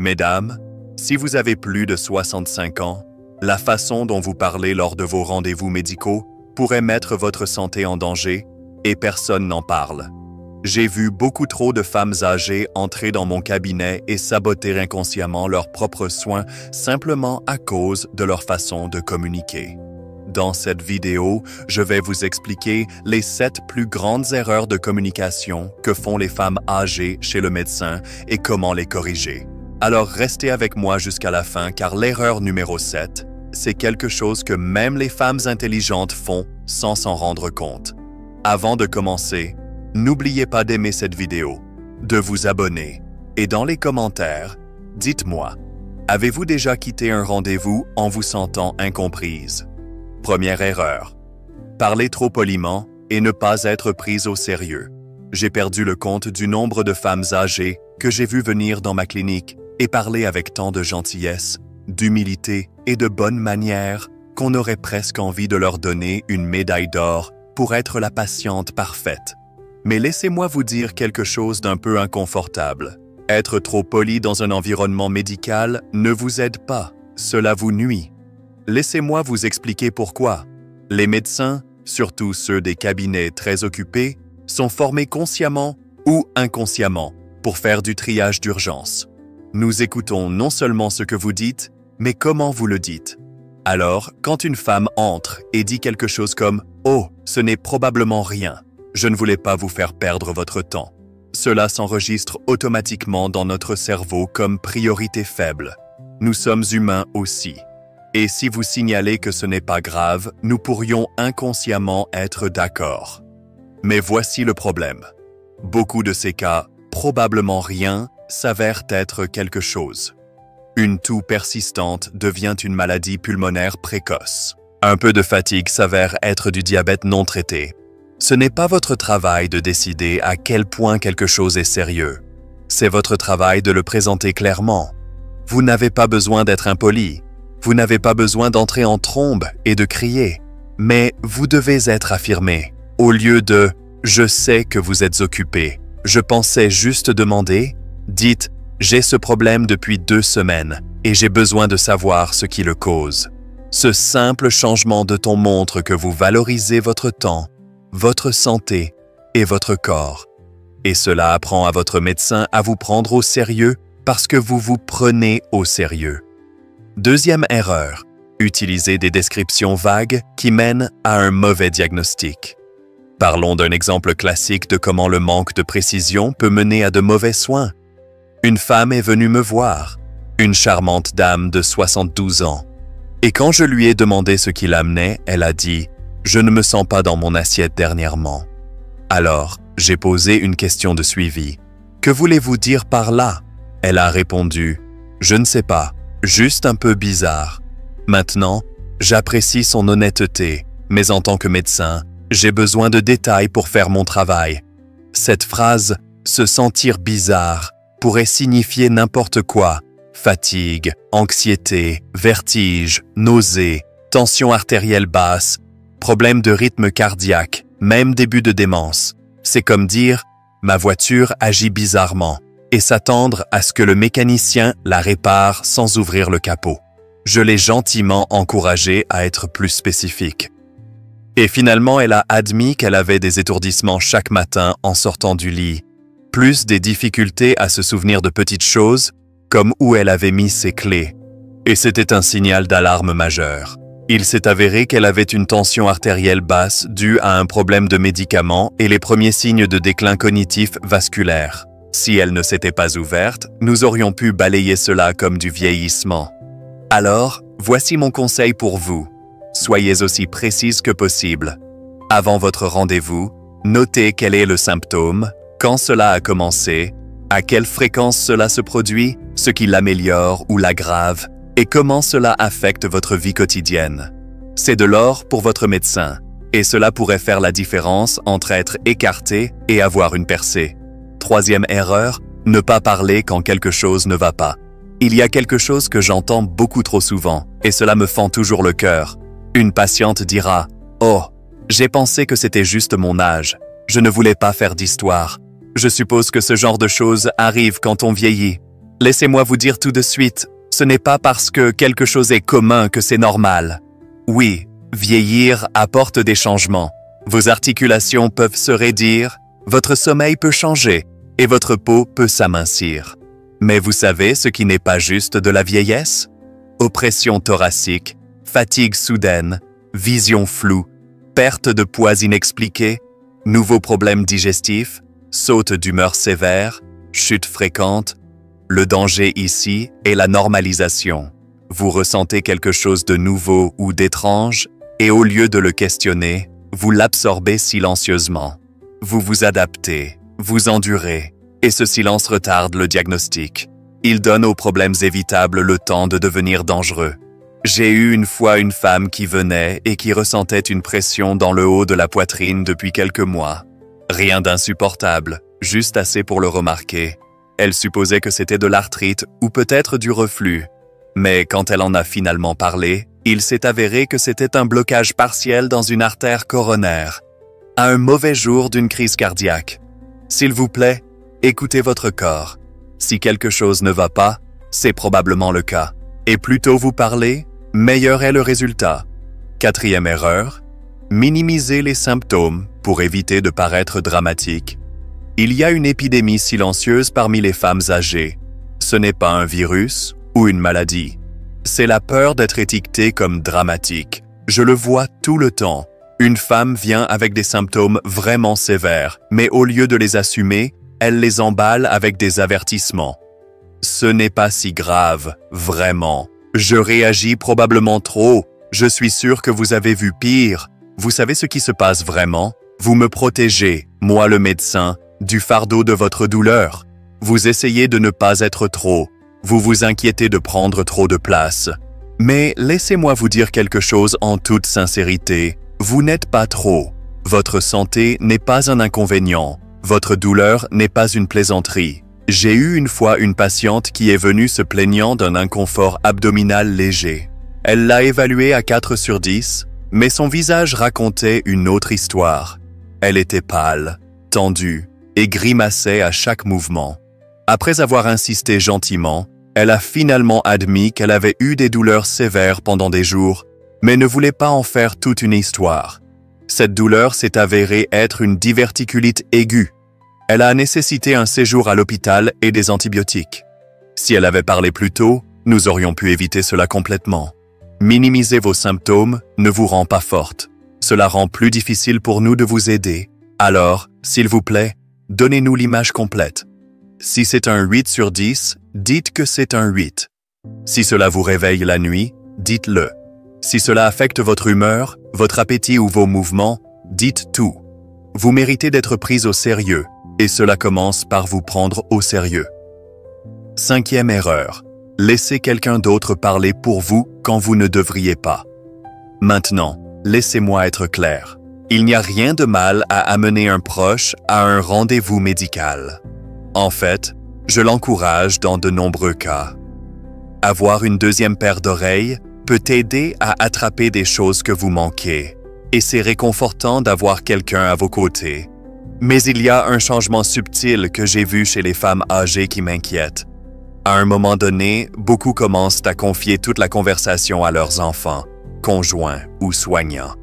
Mesdames, si vous avez plus de 65 ans, la façon dont vous parlez lors de vos rendez-vous médicaux pourrait mettre votre santé en danger et personne n'en parle. J'ai vu beaucoup trop de femmes âgées entrer dans mon cabinet et saboter inconsciemment leurs propres soins simplement à cause de leur façon de communiquer. Dans cette vidéo, je vais vous expliquer les 7 plus grandes erreurs de communication que font les femmes âgées chez le médecin et comment les corriger. Alors restez avec moi jusqu'à la fin car l'erreur numéro 7, c'est quelque chose que même les femmes intelligentes font sans s'en rendre compte. Avant de commencer, n'oubliez pas d'aimer cette vidéo, de vous abonner et dans les commentaires, dites-moi, avez-vous déjà quitté un rendez-vous en vous sentant incomprise? Première erreur, parler trop poliment et ne pas être prise au sérieux. J'ai perdu le compte du nombre de femmes âgées que j'ai vues venir dans ma clinique et parler avec tant de gentillesse, d'humilité et de bonne manière qu'on aurait presque envie de leur donner une médaille d'or pour être la patiente parfaite. Mais laissez-moi vous dire quelque chose d'un peu inconfortable. Être trop poli dans un environnement médical ne vous aide pas, cela vous nuit. Laissez-moi vous expliquer pourquoi. Les médecins, surtout ceux des cabinets très occupés, sont formés consciemment ou inconsciemment pour faire du triage d'urgence. Nous écoutons non seulement ce que vous dites, mais comment vous le dites. Alors, quand une femme entre et dit quelque chose comme « Oh, ce n'est probablement rien, je ne voulais pas vous faire perdre votre temps », cela s'enregistre automatiquement dans notre cerveau comme priorité faible. Nous sommes humains aussi. Et si vous signalez que ce n'est pas grave, nous pourrions inconsciemment être d'accord. Mais voici le problème. Beaucoup de ces cas, probablement rien, s'avèrent être quelque chose. Une toux persistante devient une maladie pulmonaire précoce. Un peu de fatigue s'avère être du diabète non traité. Ce n'est pas votre travail de décider à quel point quelque chose est sérieux. C'est votre travail de le présenter clairement. Vous n'avez pas besoin d'être impoli. Vous n'avez pas besoin d'entrer en trombe et de crier. Mais vous devez être affirmé. Au lieu de « Je sais que vous êtes occupé. Je pensais juste demander », dites « J'ai ce problème depuis 2 semaines et j'ai besoin de savoir ce qui le cause ». Ce simple changement de ton montre que vous valorisez votre temps, votre santé et votre corps. Et cela apprend à votre médecin à vous prendre au sérieux parce que vous vous prenez au sérieux. Deuxième erreur, utiliser des descriptions vagues qui mènent à un mauvais diagnostic. Parlons d'un exemple classique de comment le manque de précision peut mener à de mauvais soins. Une femme est venue me voir, une charmante dame de 72 ans. Et quand je lui ai demandé ce qui l'amenait, elle a dit « Je ne me sens pas dans mon assiette dernièrement ». Alors, j'ai posé une question de suivi. « Que voulez-vous dire par là ?» Elle a répondu « Je ne sais pas, juste un peu bizarre ». Maintenant, j'apprécie son honnêteté, mais en tant que médecin, j'ai besoin de détails pour faire mon travail. Cette phrase « se sentir bizarre » pourrait signifier n'importe quoi. Fatigue, anxiété, vertige, nausée, tension artérielle basse, problème de rythme cardiaque, même début de démence. C'est comme dire « ma voiture agit bizarrement » et s'attendre à ce que le mécanicien la répare sans ouvrir le capot. Je l'ai gentiment encouragée à être plus spécifique. Et finalement, elle a admis qu'elle avait des étourdissements chaque matin en sortant du lit, plus des difficultés à se souvenir de petites choses, comme où elle avait mis ses clés. Et c'était un signal d'alarme majeur. Il s'est avéré qu'elle avait une tension artérielle basse due à un problème de médicaments et les premiers signes de déclin cognitif vasculaire. Si elle ne s'était pas ouverte, nous aurions pu balayer cela comme du vieillissement. Alors, voici mon conseil pour vous. Soyez aussi précise que possible. Avant votre rendez-vous, notez quel est le symptôme, quand cela a commencé, à quelle fréquence cela se produit, ce qui l'améliore ou l'aggrave, et comment cela affecte votre vie quotidienne. C'est de l'or pour votre médecin, et cela pourrait faire la différence entre être écarté et avoir une percée. Troisième erreur, ne pas parler quand quelque chose ne va pas. Il y a quelque chose que j'entends beaucoup trop souvent, et cela me fend toujours le cœur. Une patiente dira « Oh, j'ai pensé que c'était juste mon âge. Je ne voulais pas faire d'histoire. Je suppose que ce genre de choses arrive quand on vieillit. » Laissez-moi vous dire tout de suite, ce n'est pas parce que quelque chose est commun que c'est normal. Oui, vieillir apporte des changements. Vos articulations peuvent se raidir, votre sommeil peut changer et votre peau peut s'amincir. Mais vous savez ce qui n'est pas juste de la vieillesse? Oppression thoracique, fatigue soudaine, vision floue, perte de poids inexpliquée, nouveaux problèmes digestifs, saute d'humeur sévère, chute fréquente. Le danger ici est la normalisation. Vous ressentez quelque chose de nouveau ou d'étrange et au lieu de le questionner, vous l'absorbez silencieusement. Vous vous adaptez, vous endurez, et ce silence retarde le diagnostic. Il donne aux problèmes évitables le temps de devenir dangereux. J'ai eu une fois une femme qui venait et qui ressentait une pression dans le haut de la poitrine depuis quelques mois. Rien d'insupportable, juste assez pour le remarquer. Elle supposait que c'était de l'arthrite ou peut-être du reflux. Mais quand elle en a finalement parlé, il s'est avéré que c'était un blocage partiel dans une artère coronaire. À un mauvais jour d'une crise cardiaque. S'il vous plaît, écoutez votre corps. Si quelque chose ne va pas, c'est probablement le cas. Et plus tôt vous parlez, meilleur est le résultat. 4e erreur, minimiser les symptômes pour éviter de paraître dramatique. Il y a une épidémie silencieuse parmi les femmes âgées. Ce n'est pas un virus ou une maladie. C'est la peur d'être étiquetée comme dramatique. Je le vois tout le temps. Une femme vient avec des symptômes vraiment sévères, mais au lieu de les assumer, elle les emballe avec des avertissements. Ce n'est pas si grave, vraiment. Je réagis probablement trop. Je suis sûr que vous avez vu pire. Vous savez ce qui se passe vraiment? Vous me protégez, moi le médecin, du fardeau de votre douleur. Vous essayez de ne pas être trop. Vous vous inquiétez de prendre trop de place. Mais laissez-moi vous dire quelque chose en toute sincérité. Vous n'êtes pas trop. Votre santé n'est pas un inconvénient. Votre douleur n'est pas une plaisanterie. J'ai eu une fois une patiente qui est venue se plaignant d'un inconfort abdominal léger. Elle l'a évalué à 4 sur 10, mais son visage racontait une autre histoire. Elle était pâle, tendue et grimaçait à chaque mouvement. Après avoir insisté gentiment, elle a finalement admis qu'elle avait eu des douleurs sévères pendant des jours, mais ne voulait pas en faire toute une histoire. Cette douleur s'est avérée être une diverticulite aiguë. Elle a nécessité un séjour à l'hôpital et des antibiotiques. Si elle avait parlé plus tôt, nous aurions pu éviter cela complètement. Minimiser vos symptômes ne vous rend pas forte. Cela rend plus difficile pour nous de vous aider. Alors, s'il vous plaît, donnez-nous l'image complète. Si c'est un 8 sur 10, dites que c'est un 8. Si cela vous réveille la nuit, dites-le. Si cela affecte votre humeur, votre appétit ou vos mouvements, dites tout. Vous méritez d'être prise au sérieux, et cela commence par vous prendre au sérieux. 5e erreur. Laissez quelqu'un d'autre parler pour vous quand vous ne devriez pas. Maintenant, laissez-moi être clair. Il n'y a rien de mal à amener un proche à un rendez-vous médical. En fait, je l'encourage dans de nombreux cas. Avoir une deuxième paire d'oreilles peut aider à attraper des choses que vous manquez, et c'est réconfortant d'avoir quelqu'un à vos côtés. Mais il y a un changement subtil que j'ai vu chez les femmes âgées qui m'inquiète. À un moment donné, beaucoup commencent à confier toute la conversation à leurs enfants, conjoints ou soignants.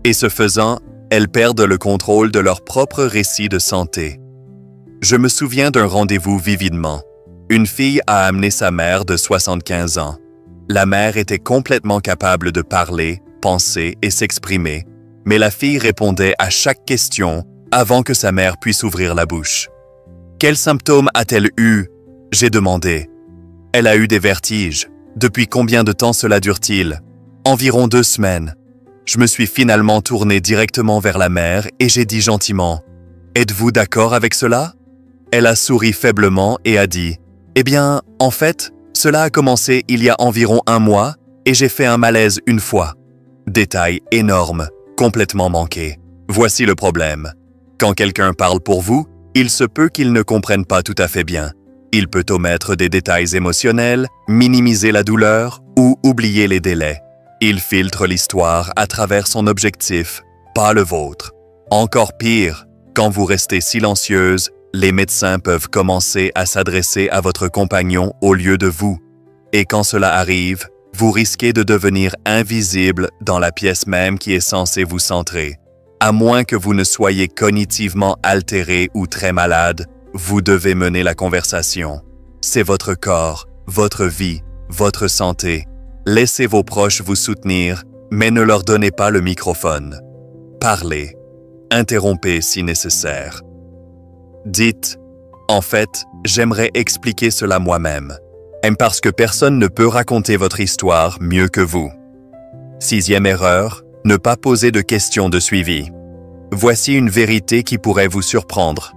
Et ce faisant, elles perdent le contrôle de leur propre récit de santé. Je me souviens d'un rendez-vous vividement. Une fille a amené sa mère de 75 ans. La mère était complètement capable de parler, penser et s'exprimer, mais la fille répondait à chaque question avant que sa mère puisse ouvrir la bouche. « Quels symptômes a-t-elle eu ?» j'ai demandé. « Elle a eu des vertiges. Depuis combien de temps cela dure-t-il ?»« Environ 2 semaines. » Je me suis finalement tourné directement vers la mère et j'ai dit gentiment « Êtes-vous d'accord avec cela ?» Elle a souri faiblement et a dit « Eh bien, en fait, cela a commencé il y a environ 1 mois et j'ai fait un malaise une fois. » Détail énorme, complètement manqué. Voici le problème. Quand quelqu'un parle pour vous, il se peut qu'il ne comprenne pas tout à fait bien. Il peut omettre des détails émotionnels, minimiser la douleur ou oublier les délais. Il filtre l'histoire à travers son objectif, pas le vôtre. Encore pire, quand vous restez silencieuse, les médecins peuvent commencer à s'adresser à votre compagnon au lieu de vous. Et quand cela arrive, vous risquez de devenir invisible dans la pièce même qui est censée vous centrer. À moins que vous ne soyez cognitivement altéré ou très malade, vous devez mener la conversation. C'est votre corps, votre vie, votre santé. Laissez vos proches vous soutenir, mais ne leur donnez pas le microphone. Parlez. Interrompez si nécessaire. Dites « En fait, j'aimerais expliquer cela moi-même. » Parce que personne ne peut raconter votre histoire mieux que vous. 6e erreur, ne pas poser de questions de suivi. Voici une vérité qui pourrait vous surprendre.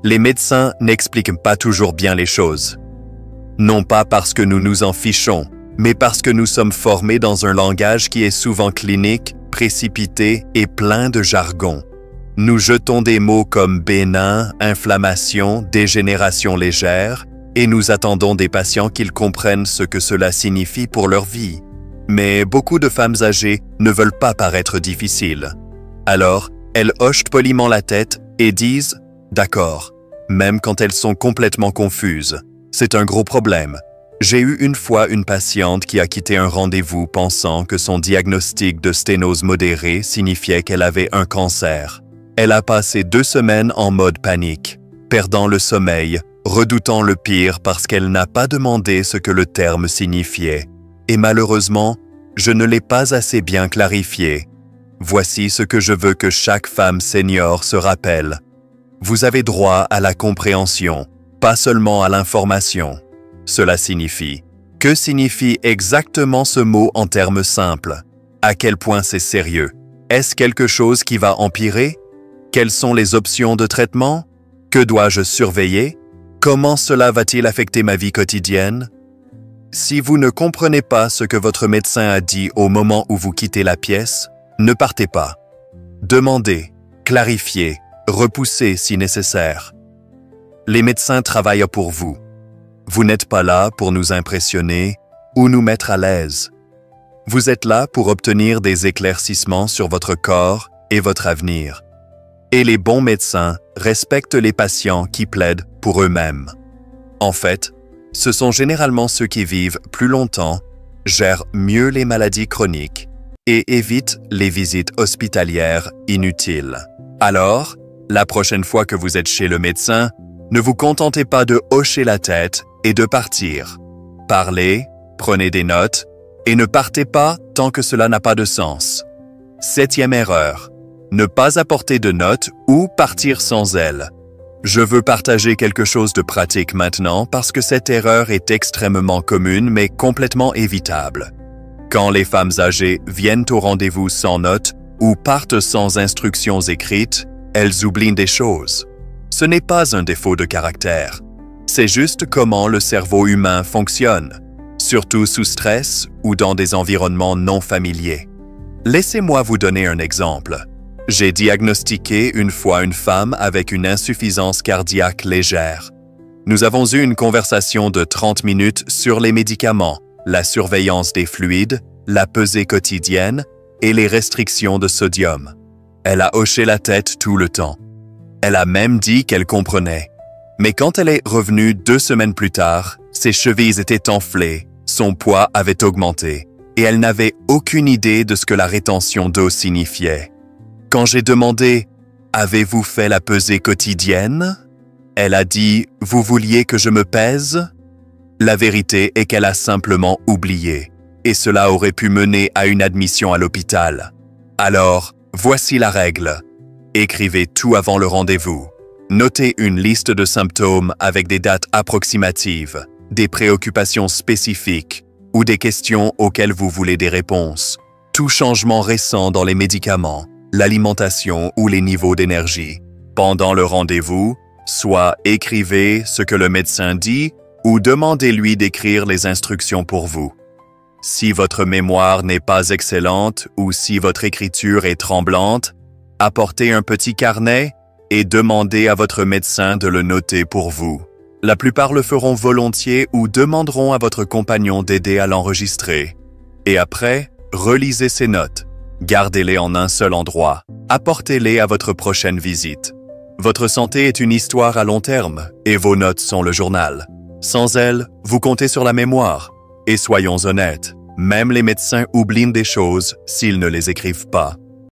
Les médecins n'expliquent pas toujours bien les choses. Non pas parce que nous nous en fichons, mais parce que nous sommes formés dans un langage qui est souvent clinique, précipité et plein de jargon. Nous jetons des mots comme bénin, inflammation, dégénération légère, et nous attendons des patients qu'ils comprennent ce que cela signifie pour leur vie. Mais beaucoup de femmes âgées ne veulent pas paraître difficiles. Alors, elles hochent poliment la tête et disent « D'accord », même quand elles sont complètement confuses. C'est un gros problème. J'ai eu une fois une patiente qui a quitté un rendez-vous pensant que son diagnostic de sténose modérée signifiait qu'elle avait un cancer. Elle a passé 2 semaines en mode panique, perdant le sommeil, redoutant le pire parce qu'elle n'a pas demandé ce que le terme signifiait. Et malheureusement, je ne l'ai pas assez bien clarifié. Voici ce que je veux que chaque femme senior se rappelle. Vous avez droit à la compréhension, pas seulement à l'information. Cela signifie. Que signifie exactement ce mot en termes simples? À quel point c'est sérieux? Est-ce quelque chose qui va empirer? Quelles sont les options de traitement? Que dois-je surveiller? Comment cela va-t-il affecter ma vie quotidienne? Si vous ne comprenez pas ce que votre médecin a dit au moment où vous quittez la pièce, ne partez pas. Demandez, clarifiez, repoussez si nécessaire. Les médecins travaillent pour vous. Vous n'êtes pas là pour nous impressionner ou nous mettre à l'aise. Vous êtes là pour obtenir des éclaircissements sur votre corps et votre avenir. Et les bons médecins respectent les patients qui plaident pour eux-mêmes. En fait, ce sont généralement ceux qui vivent plus longtemps, gèrent mieux les maladies chroniques et évitent les visites hospitalières inutiles. Alors, la prochaine fois que vous êtes chez le médecin, ne vous contentez pas de hocher la tête et de partir. Parlez, prenez des notes et ne partez pas tant que cela n'a pas de sens. 7e erreur. Ne pas apporter de notes ou partir sans elles. Je veux partager quelque chose de pratique maintenant parce que cette erreur est extrêmement commune mais complètement évitable. Quand les femmes âgées viennent au rendez-vous sans notes ou partent sans instructions écrites, elles oublient des choses. Ce n'est pas un défaut de caractère. C'est juste comment le cerveau humain fonctionne, surtout sous stress ou dans des environnements non familiers. Laissez-moi vous donner un exemple. J'ai diagnostiqué une fois une femme avec une insuffisance cardiaque légère. Nous avons eu une conversation de 30 minutes sur les médicaments, la surveillance des fluides, la pesée quotidienne et les restrictions de sodium. Elle a hoché la tête tout le temps. Elle a même dit qu'elle comprenait. Mais quand elle est revenue 2 semaines plus tard, ses chevilles étaient enflées, son poids avait augmenté et elle n'avait aucune idée de ce que la rétention d'eau signifiait. Quand j'ai demandé « Avez-vous fait la pesée quotidienne ?» Elle a dit « Vous vouliez que je me pèse ?» La vérité est qu'elle a simplement oublié, et cela aurait pu mener à une admission à l'hôpital. Alors, voici la règle. Écrivez tout avant le rendez-vous. Notez une liste de symptômes avec des dates approximatives, des préoccupations spécifiques ou des questions auxquelles vous voulez des réponses. Tout changement récent dans les médicaments, l'alimentation ou les niveaux d'énergie. Pendant le rendez-vous, soit écrivez ce que le médecin dit ou demandez-lui d'écrire les instructions pour vous. Si votre mémoire n'est pas excellente ou si votre écriture est tremblante, apportez un petit carnet et demandez à votre médecin de le noter pour vous. La plupart le feront volontiers ou demanderont à votre compagnon d'aider à l'enregistrer. Et après, relisez ces notes. Gardez-les en un seul endroit. Apportez-les à votre prochaine visite. Votre santé est une histoire à long terme et vos notes sont le journal. Sans elles, vous comptez sur la mémoire. Et soyons honnêtes, même les médecins oublient des choses s'ils ne les écrivent pas.